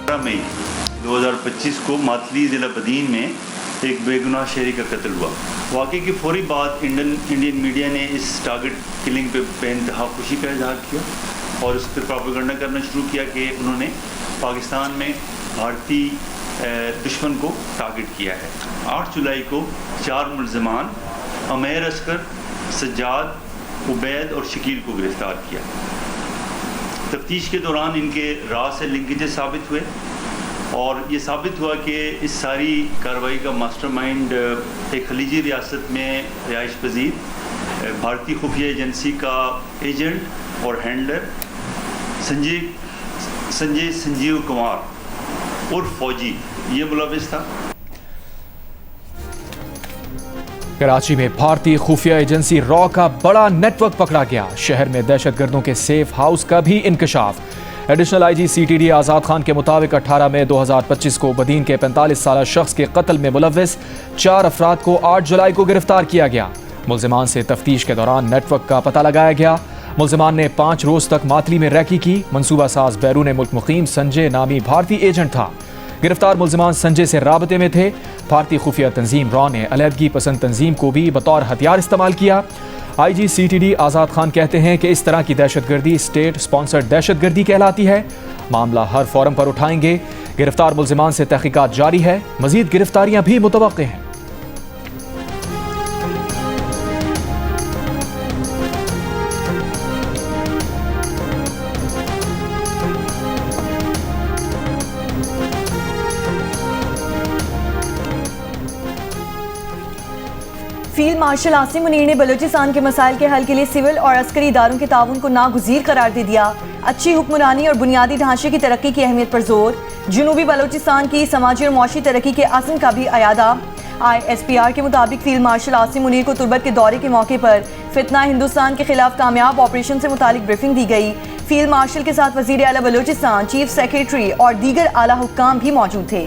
मई 2025 को मातली ज़िला बदीन में एक बेगुनाह शहरी का कत्ल हुआ। वाक़े की फौरी बाद इंडियन मीडिया ने इस टारगेट किलिंग पे बेइंतहा खुशी का इजहार किया और उस पर प्रोपेगेंडा करना शुरू किया कि उन्होंने पाकिस्तान में भारतीय दुश्मन को टारगेट किया है। 8 जुलाई को 4 मुल्ज़िमान अमेर अस्कर, सज्जाद, उबैद और शकील को गिरफ़्तार किया। तफ्तीश के दौरान इनके राह से लिंकेजेस साबित हुए और ये साबित हुआ कि इस सारी कार्रवाई का मास्टरमाइंड एक खलीजी रियासत में रिहाइश पजीर भारतीय खुफिया एजेंसी का एजेंट और हैंडलर संजीव कुमार उर्फ फौजी ये मुलविस था। कराची में भारतीय खुफिया एजेंसी रॉ का बड़ा नेटवर्क पकड़ा गया। शहर में दहशतगर्दों के सेफ हाउस का भी इंकशाफ। एडिशनल आईजी CTD आज़ाद खान के मुताबिक 18 मई 2025 को बदीन के 45 साल शख्स के कत्ल में मुलविस 4 अफराद को 8 जुलाई को गिरफ्तार किया गया। मुल्ज़िमान से तफ्तीश के दौरान नेटवर्क का पता लगाया गया। मुल्ज़िमान ने 5 रोज तक मातली में रैकी की। मनसूबा साज बैरून मुल्क मुकीम संजय नामी भारतीय एजेंट था। गिरफ्तार मुल्ज़िमान संजय से राबते में थे। भारतीय खुफिया तंजीम रॉ ने अलहदगी पसंद तंजीम को भी बतौर हथियार इस्तेमाल किया। IG CTD आज़ाद खान कहते हैं कि इस तरह की दहशतगर्दी स्टेट स्पॉन्सर्ड दहशतगर्दी कहलाती है। मामला हर फोरम पर उठाएंगे। गिरफ्तार मुल्ज़िमान से तहकीकात जारी है। मजीद गिरफ्तारियां भी मुतवक्के हैं। फील्ड मार्शल आसिम मुनीर ने बलूचिस्तान के मसाइल के हल के लिए सिविल और अस्करी इदारों के ताउन को नागुज़ीर करार दे दिया। अच्छी हुक्मरानी और बुनियादी ढांचे की तरक्की की अहमियत पर जोर। जनूबी बलूचिस्तान की समाजी और मुआशी तरक्की के अज़्म का भी अयादा। ISPR के मुताबिक फील्ड मार्शल आसिम मुनीर को तुर्बत के दौरे के मौके पर फितना हिंदुस्तान के खिलाफ कामयाब ऑपरेशन से मुतालिक ब्रीफिंग दी गई। फील्ड मार्शल के साथ वज़ीर आला बलूचिस्तान, चीफ सेक्रेटरी और दीगर आला हुक्काम भी मौजूद थे।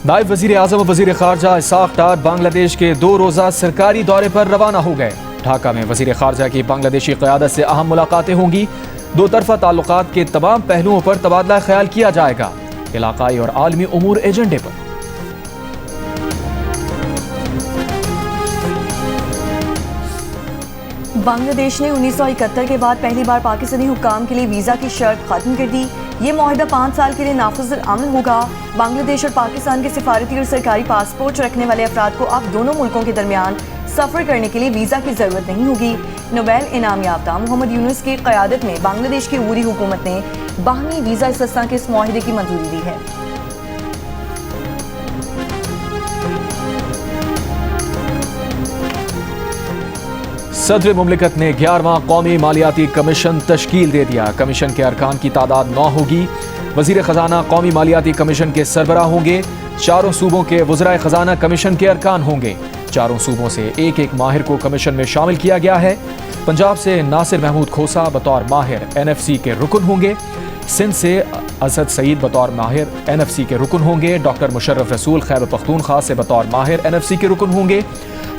नायब वज़ीर आज़म और वज़ीर ख़ारजा इसाक़ डार बांग्लादेश के 2 रोज़ा सरकारी दौरे पर रवाना हो गए। ढाका में वज़ीर ख़ारजा की बांग्लादेशी क़यादत से अहम मुलाकातें होंगी। 2 तरफ़ा ताल्लुक़ात के तमाम पहलुओं पर तबादला ख्याल किया जाएगा। इलाक़ाई और आलमी उमूर एजेंडे पर बांग्लादेश ने 1971 के बाद पहली बार पाकिस्तानी हुक्काम के लिए वीज़ा की शर्त खत्म कर दी। ये मुआहदा 5 साल के लिए नाफिज़ अमल होगा। बांग्लादेश और पाकिस्तान के सिफारती और सरकारी पासपोर्ट रखने वाले अफराद को अब दोनों मुल्कों के दरमियान सफ़र करने के लिए वीज़ा की ज़रूरत नहीं होगी। नोबेल इनाम याफ्ता मोहम्मद यूनुस की क़यादत में बांग्लादेश की अबूरी हुकूमत ने बाहमी वीज़ा इस्तिस्ना के इस मुआहदे की मंजूरी दी है। सदर मुमलिकत ने 11वां कौमी मालियाती कमीशन तश्कील दे दिया। कमीशन के अरकान की तादाद 9 होगी। वज़ीर ख़जाना कौमी मालियाती कमीशन के सरबराह होंगे। 4 सूबों के वज़राए ख़जाना कमीशन के अरकान होंगे। 4 सूबों से एक माहिर को कमीशन में शामिल किया गया है। पंजाब से नासिर महमूद खोसा बतौर माहिर NFC के रुकन होंगे। सिंध से असद सईद बतौर माहिर NFC के रुकन होंगे। डॉक्टर मुशर्रफ रसूल खैबर पख्तूनख्वा से बतौर माहिर NFC के रुकन होंगे।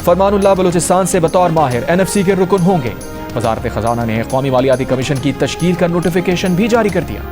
फरमानुल्लाह बलूचिस्तान से बतौर माहिर NFC के रुकन होंगे। वज़ारत ख़जाना ने कौमी मालियाती कमीशन की तश्कील का नोटिफिकेशन भी जारी कर दिया।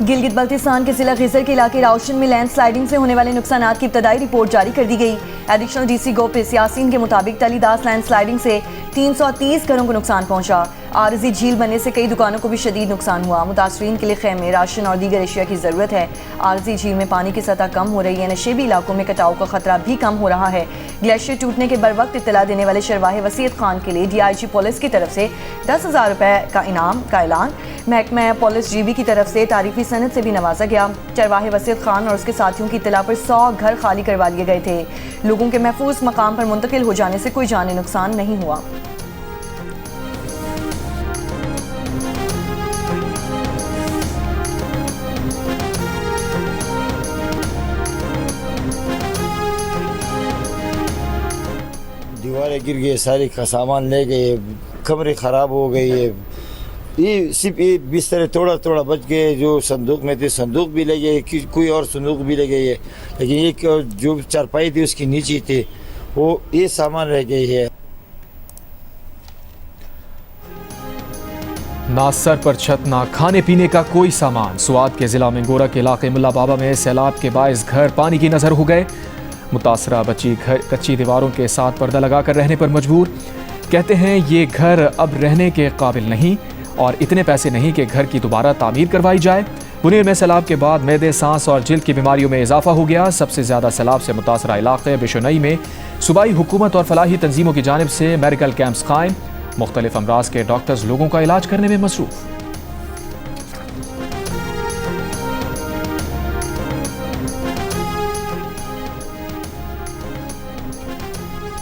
गिलगित बल्तिस्तान के जिला खिजर के इलाके राउशन में लैंडस्लाइडिंग से होने वाले नुकसानात की इब्तदाई रिपोर्ट जारी कर दी गई। एडिशनल DC गोपिस यासीन के मुताबिक तलीदास लैंडस्लाइडिंग से 330 घरों को नुकसान पहुंचा। आरजी झील बनने से कई दुकानों को भी शदीद नुकसान हुआ। मुतासरीन के लिए खैमे, राशन और दीगर अशिया की ज़रूरत है। आरजी झील में पानी की सतह कम हो रही है। नशेबी इलाकों में कटाव का खतरा भी कम हो रहा है। ग्लेशियर टूटने के बरवक्त इत्तला देने वाले शरवाह वसीयत खान के लिए DIG पुलिस की तरफ से 10,000 रुपये का इनाम का ऐलान। महकमा पुलिस GB की तरफ से तारीफी सनद से भी नवाजा गया। चरवाहे वसीयत खान और उसके साथियों की इत्तला पर 100 घर खाली करवा लिए गए थे। लोगों के महफूज मकाम पर मुंतकिल हो जाने से कोई जानी नुकसान नहीं हुआ। दीवारें गिर गई, सारी का सामान ले गए, कमरे ख़राब हो गई है। ये सिर्फ ये बिस्तर थोड़ा बच गए। जो संदूक में थे संदूक भी ले गए, कोई और संदूक भी ले गए। लेकिन एक जो चारपाई थी उसके नीचे थे वो ये सामान रह गई है। ना सर पर छत, ना खाने पीने का कोई सामान। स्वात के जिला मिंगोरा के इलाके मुल्ला बाबा में सैलाब के बायस घर पानी की नजर हो गए। मुतासरा बच्ची घर कच्ची दीवारों के साथ पर्दा लगाकर रहने पर मजबूर। कहते हैं ये घर अब रहने के काबिल नहीं और इतने पैसे नहीं कि घर की दोबारा तामीर करवाई जाए। मुनीर में सैलाब के बाद मैदे, सांस और जिल्द की बीमारियों में इजाफा हो गया। सबसे ज्यादा सैलाब से मुतासरा इलाके बिशनई में सूबाई हुकूमत और फलाही तंजीमों की जानिब से मेडिकल कैंप्स कायम। मुख्तलिफ अमराज के डॉक्टर्स लोगों का इलाज करने में मसरूफ।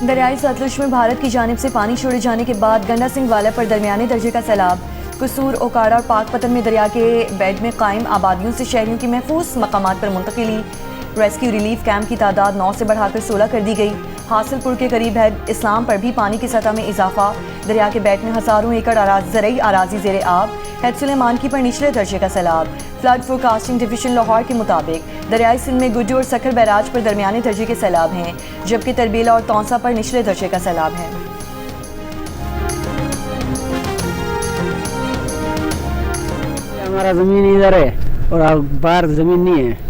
दरियाई सतलुज में भारत की जानिब से पानी छोड़े जाने के बाद गंडा सिंह वाला पर दरमियाने दर्जे का सैलाब। कसूर, ओकाड़ा और पाकपतन में दरिया के बेड में कायम आबादियों से शहरियों की महफूज मकामात पर मुंतकिली। रेस्क्यू रिलीफ कैंप की तादाद 9 से बढ़ाकर 16 कर दी गई। हासिलपुर के करीब हेड इस्लाम पर भी पानी की सतह में इजाफा। दरिया के बेड में हजारों एकड़ ज़रई आराजी ज़ेरे आब। हेड सुलेमान की पर निचले दर्जे का सैलाब। फ्लड फोरकास्टिंग डिवीजन लाहौर के मुताबिक दरियाई सिंध में गुड्डू और सखर बैराज पर दरमियाने दर्जे के सैलाब हैं, जबकि तरबीला और तौसा पर निचले दर्जे का सैलाब है। हमारा ज़मीन इधर है और बाहर ज़मीन नहीं है,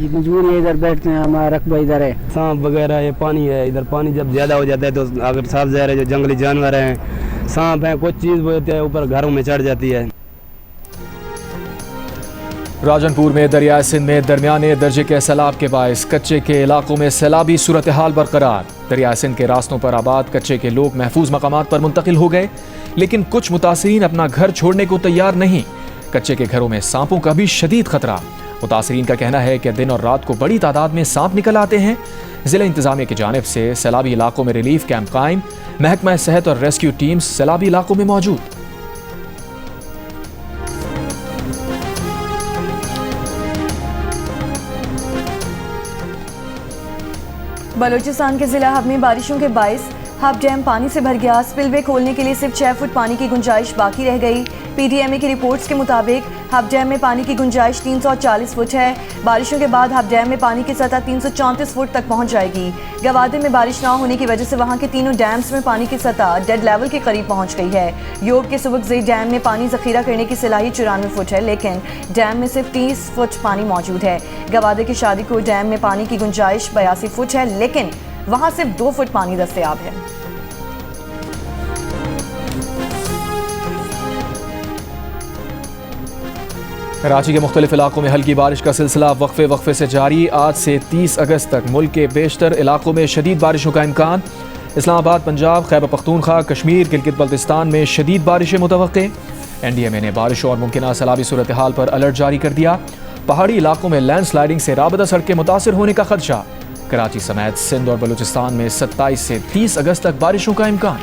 मजबूरी है इधर बैठते हैं। हमारा रकबा इधर है। सांप वगैरह ये पानी है, इधर पानी जब ज़्यादा हो जाता है तो अगर साफ ज़हर है, जो जंगली जानवर हैं, सांप हैं, कुछ चीज़ बोलते हैं ऊपर घरों में चढ़ जाती है। राजनपुर में दरियाई सिंध में दरमियाने दर्जे के सैलाब के बायस कच्चे के इलाकों में सैलाबी सूरत हाल बरकरार। दरियाई सिंध के रास्तों पर आबाद कच्चे के लोग महफूज मकामात पर मुंतकिल हो गए, लेकिन कुछ मुतासरीन अपना घर छोड़ने को तैयार नहीं। कच्चे के घरों में सांपों का भी शदीद खतरा। मुतासरीन का कहना है कि दिन और रात को बड़ी तादाद में सांप निकल आते हैं। जिला इंतजामिया की जानिब से सैलाबी इलाकों में रिलीफ कैंप कायम। महकमा सेहत और रेस्क्यू टीम्स सैलाबी इलाकों में मौजूद। बलूचिस्तान के जिला हब में बारिशों के बायस हब डैम पानी से भर गया। स्पिलवे खोलने के लिए सिर्फ 6 फुट पानी की गुंजाइश बाकी रह गई। पीडीएमए की रिपोर्ट्स के मुताबिक हब डैम में पानी की गुंजाइश 340 फुट है। बारिशों के बाद हब डैम में पानी की सतह 334 फुट तक पहुंच जाएगी। गवादे में बारिश ना होने की वजह से वहां के तीनों डैम्स में पानी की सतह डेड लेवल के करीब पहुंच गई है। योब के सुबकज़ई डैम में पानी जखीरा करने की सलाहियत 94 फुट है, लेकिन डैम में सिर्फ 30 फुट पानी मौजूद है। गवादे के शादीकोट डैम में पानी की गुंजाइश 82 फुट है, लेकिन वहां सिर्फ 2 फुट पानी दस्तयाब है। कराची के मुख्तलिफ इलाकों में हल्की बारिश का सिलसिला वक्फे से जारी। आज से 30 अगस्त तक मुल्क के बेशतर इलाकों में शदीद बारिशों का इम्कान। इस्लामाबाद, पंजाब, खैबर पख्तूनख्वा, कश्मीर, गिलगित बल्तिस्तान में शदीद बारिशें मुतवक्के। NDMA ने बारिशों और मुमकिन सैलाबी सूरत हाल पर अलर्ट जारी कर दिया। पहाड़ी इलाकों में लैंडस्लाइडिंग से राबता सड़कें मुतासर होने का खदशा। कराची समेत सिंध और बलूचिस्तान में 27 से 30 अगस्त तक बारिशों का इम्कान।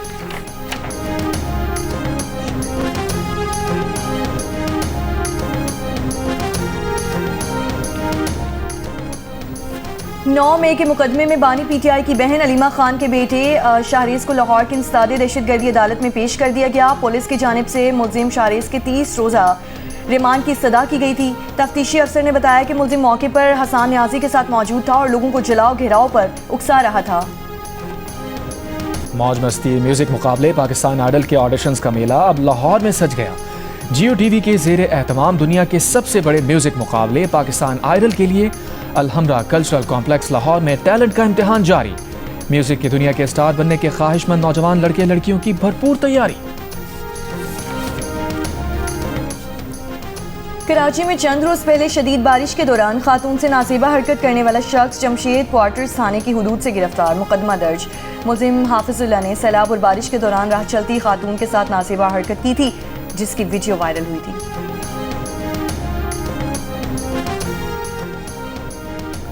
नौ मई के मुकदमे में बानी PTI की बहन अलीमा खान के बेटे शाहरेज को लाहौर की इंसदादे दहशतगर्दी अदालत में पेश कर दिया गया। पुलिस की जानिब से मुलजिम शाहरेज के 30 रोज़ा रिमांड की इस्तदा की गई थी। तफ्तीशी अफसर ने बताया कि मुलजिम मौके पर हसान न्याजी के साथ मौजूद था और लोगों को जलाओ घेराव पर उकसा रहा था। मौज मस्ती म्यूजिक मुकाबले पाकिस्तान आइडल के ऑडिशंस का मेला अब लाहौर में सज गया। जियो TV के ज़ेर एहतमाम दुनिया के सबसे बड़े म्यूजिक मुकाबले पाकिस्तान आइडल के लिए अलहमरा कल्चरल कॉम्प्लेक्स लाहौर में टैलेंट का इम्तिहान जारी। म्यूजिक की दुनिया के स्टार बनने के ख्वाहिशमंद नौजवान लड़के लड़कियों की भरपूर तैयारी। कराची में चंद रोज पहले शदीद बारिश के दौरान खातून से नासेबा हरकत करने वाला शख्स जमशेद क्वार्टर्स थाने की हुदूद से गिरफ्तार, मुकदमा दर्ज। मुलजिम हाफिजुल्लाह ने सैलाब और बारिश के दौरान राह चलती खातून के साथ नासेबा हरकत की थी, जिसकी वीडियो वायरल हुई थी।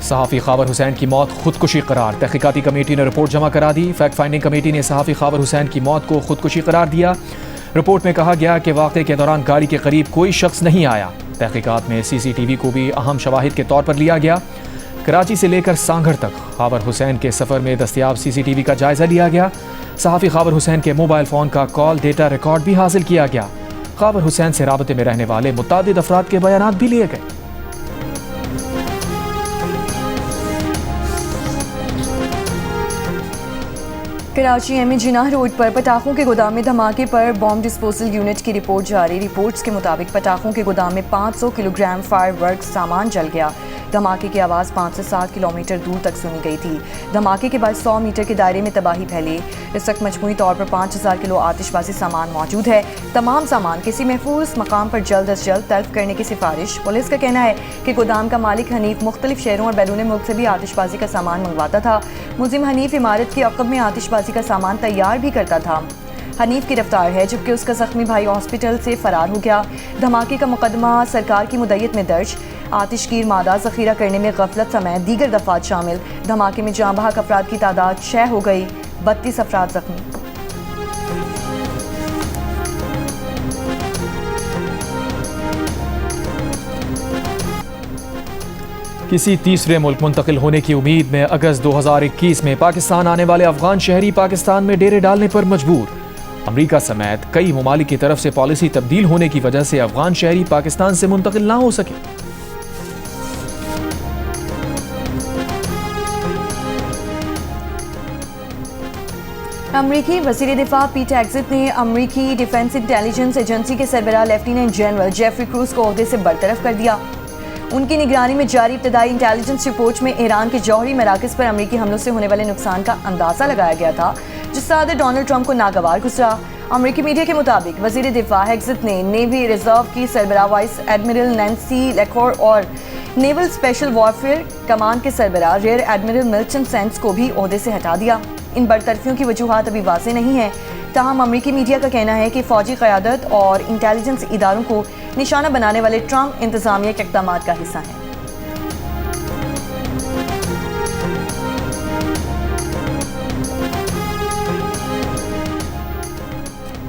सहाफ़ी खावर हुसैन की मौत खुदकुशी करार। तहकीकाती कमेटी ने रिपोर्ट जमा करा दी। फैक्ट फाइंडिंग कमेटी ने सहाफ़ी खावर हुसैन की मौत को खुदकुशी करार दिया। रिपोर्ट में कहा गया कि वाक़े के दौरान गाड़ी के करीब कोई शख्स नहीं आया। तहकीकात में CCTV को भी अहम शवाहिद के तौर पर लिया गया। कराची से लेकर सांगढ़ तक खावर हुसैन के सफ़र में दस्तयाब CCTV का जायज़ा लिया गया। सहाफ़ी खावर हुसैन के मोबाइल फ़ोन का कॉल डेटा रिकॉर्ड भी हासिल किया गया। खावर हुसैन से राबते में रहने वाले मुतादिद अफराद के बयानात भी लिए गए। कराची एम जिनाह रोड पर पटाखों के गोदाम में धमाके पर बॉम्ब डिस्पोजल यूनिट की रिपोर्ट जारी। रिपोर्ट्स के मुताबिक पटाखों के गोदाम में 500 किलोग्राम फायरवर्क सामान जल गया। धमाके की आवाज़ 5 से 7 किलोमीटर दूर तक सुनी गई थी। धमाके के बाद 100 मीटर के दायरे में तबाही फैली। इस वक्त मजमूई तौर पर 5000 किलो आतिशबाजी सामान मौजूद है। तमाम सामान किसी महफूज मकाम पर जल्द अज जल्द तल्फ करने की सिफारिश। पुलिस का कहना है कि गोदाम का मालिक हनीफ मुख्तलिफ शहरों और बैरून मुल्क से भी आतिशबाजी का सामान मंगवाता था। मुलजिम हनीफ इमारत के अक़ब में आतिशबाजी का सामान तैयार भी करता था। हनीफ गिरफ्तार है जबकि उसका जख्मी भाई हॉस्पिटल से फरार हो गया। धमाके का मुकदमा सरकार की मुद्दत में दर्ज। आतिशगीर मादा ज़ख़ीरा करने में गफलत समेत दीगर दफात शामिल। धमाके में जाँ बहक अफराद की तादाद 6 हो गई, 32 अफराद जख्मी। किसी तीसरे मुल्क मुंतकिल होने की उम्मीद में अगस्त 2021 में पाकिस्तान आने वाले अफगान शहरी पाकिस्तान में डेरे डालने पर मजबूर। अमरीका समेत कई ममालिक की तरफ से पॉलिसी तब्दील होने की वजह से अफगान शहरी पाकिस्तान से मुंतकिल ना हो सके। अमरीकी वज़ीर दिफा पीट हेगसेथ ने अमरीकी डिफेंस इंटेलिजेंस एजेंसी के सरबराह लेफ्टिनेंट जनरल जेफरी क्रूज को ओहदे से बरतरफ कर दिया। उनकी निगरानी में जारी इब्तदाई इंटेलिजेंस रिपोर्ट में ईरान के जौहरी मराकज़ पर अमरीकी हमलों से होने वाले नुकसान का अंदाज़ा लगाया गया था, जिससे सदर डोनाल्ड ट्रंप को नागवार गुजरा। अमरीकी मीडिया के मुताबिक वज़ीर दिफा हेगसेथ ने नेवी रिजर्व की सरबराह वाइस एडमिरल नैंसी लेकोर और नेवल स्पेशल वॉरफेयर कमान के सरबराह रियर एडमिरल मिल्टन सेंस को भी ओहदे से हटा दिया। इन बरतरफियों की वजूहात अभी वाज़ेह नहीं है। ताहम अमरीकी मीडिया का कहना है कि फ़ौजी क़यादत और इंटेलिजेंस इदारों को निशाना बनाने वाले ट्रंप इंतज़ामिया के इक़दाम का हिस्सा हैं।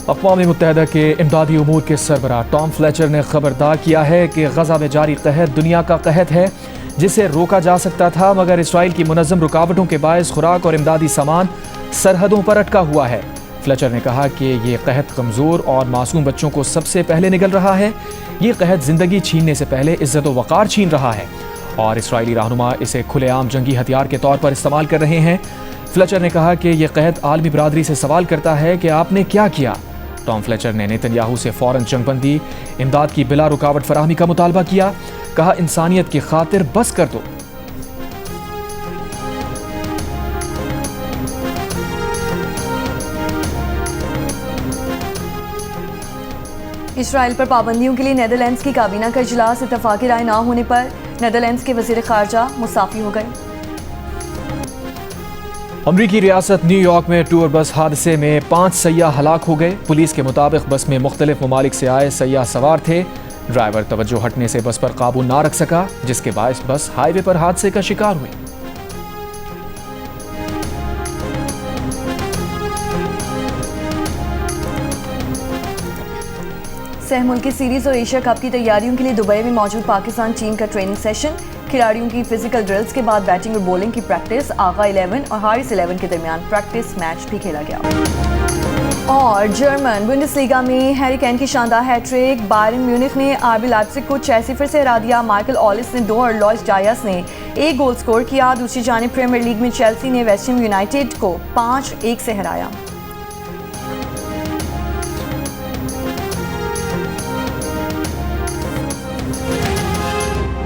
अक़वाम मुत्तहिदा के इमदादी उमूर के सरबराह टॉम फ्लेचर ने खबरदार किया है कि गज़ा में जारी कहत दुनिया का कहत है जिसे रोका जा सकता था, मगर इसराइल की मुनज़्ज़म रुकावटों के बायस खुराक और इमदादी सामान सरहदों पर अटका हुआ है। फ्लेचर ने कहा कि ये कहत कमज़ोर और मासूम बच्चों को सबसे पहले निगल रहा है। ये कहत ज़िंदगी छीनने से पहले इज़्ज़त व वक़ार छीन रहा है और इसराइली रहनुमा इसे खुलेआम जंगी हथियार के तौर पर इस्तेमाल कर रहे हैं। फ्लेचर ने कहा कि यह कहत आलमी बरादरी से सवाल करता है कि आपने क्या किया। टॉम फ्लेचर ने नेतन्याहू से फ़ौरन जंगबंदी, इमदाद की बिला रुकावट फराहमी का मुतालबा किया। कहा इंसानियत की खातिर बस कर दो। इसराइल पर पाबंदियों के लिए नीदरलैंड्स की काबीना का इजलास इत्तफाक़ी राय ना होने पर नीदरलैंड्स के वज़ीर ख़ारजा मुसाफ़ी हो गए। अमरीकी रियासत न्यूयॉर्क में टूर बस हादसे में 5 सयाह हलाक हो गए। पुलिस के मुताबिक बस में मुख्तलिफ ममालिक से आए सयाह सवार थे। ड्राइवर तवज्जो हटने से बस पर काबू ना रख सका, जिसके बायस बस हाईवे पर हादसे का शिकार हुई। सह मुल्की सीरीज और एशिया कप की तैयारियों के लिए दुबई में मौजूद पाकिस्तान टीम का ट्रेनिंग सेशन। खिलाड़ियों की फिजिकल ड्रिल्स के बाद बैटिंग और बॉलिंग की प्रैक्टिस। आगा 11 और हारिस 11 के दरमियान प्रैक्टिस मैच भी खेला गया। और जर्मन बुंडेसलीगा में हैरी केन की शानदार हैट्रिक। बायरन म्यूनिख ने आरबी लाइप्जिग को 6-0 से हरा दिया। माइकल ऑलिस ने 2 और लॉइस डायस ने 1 गोल स्कोर किया। दूसरी जानिब प्रीमियर लीग में चेल्सी ने वेस्ट हैम यूनाइटेड को 5-1 से हराया।